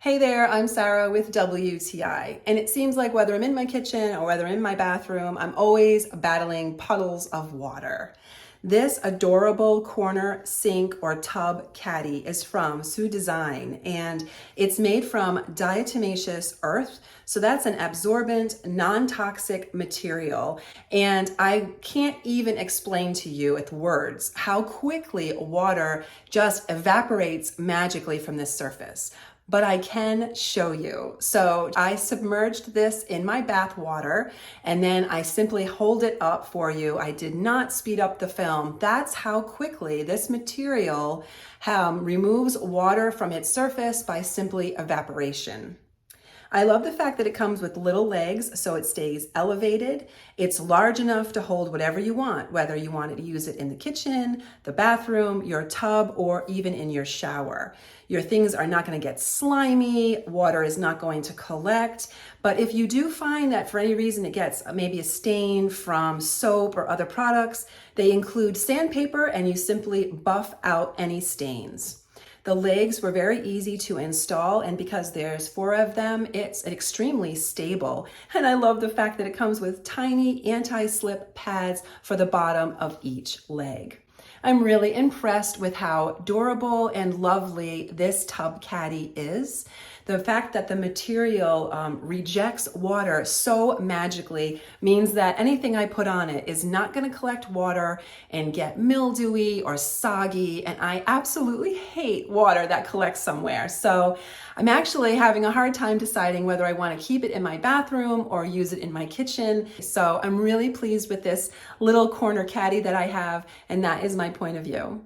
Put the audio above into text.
Hey there, I'm Sarah with WTI, and it seems like whether I'm in my kitchen or whether I'm in my bathroom, I'm always battling puddles of water. This adorable corner sink or tub caddy is from SUEH Design, and it's made from diatomaceous earth. So that's an absorbent, non-toxic material. And I can't even explain to you with words how quickly water just evaporates magically from this surface. But I can show you. So I submerged this in my bath water and then I simply hold it up for you. I did not speed up the film. That's how quickly this material removes water from its surface by simply evaporation. I love the fact that it comes with little legs, so it stays elevated. It's large enough to hold whatever you want, whether you want to use it in the kitchen, the bathroom, your tub, or even in your shower. Your things are not going to get slimy, water is not going to collect, but if you do find that for any reason it gets maybe a stain from soap or other products, they include sandpaper and you simply buff out any stains. The legs were very easy to install, and because there's 4 of them, it's extremely stable. And I love the fact that it comes with tiny anti-slip pads for the bottom of each leg. I'm really impressed with how durable and lovely this tub caddy is. The fact that the material rejects water so magically means that anything I put on it is not going to collect water and get mildewy or soggy, and I absolutely hate water that collects somewhere. So I'm actually having a hard time deciding whether I want to keep it in my bathroom or use it in my kitchen. So I'm really pleased with this little corner caddy that I have, and that is my point of view.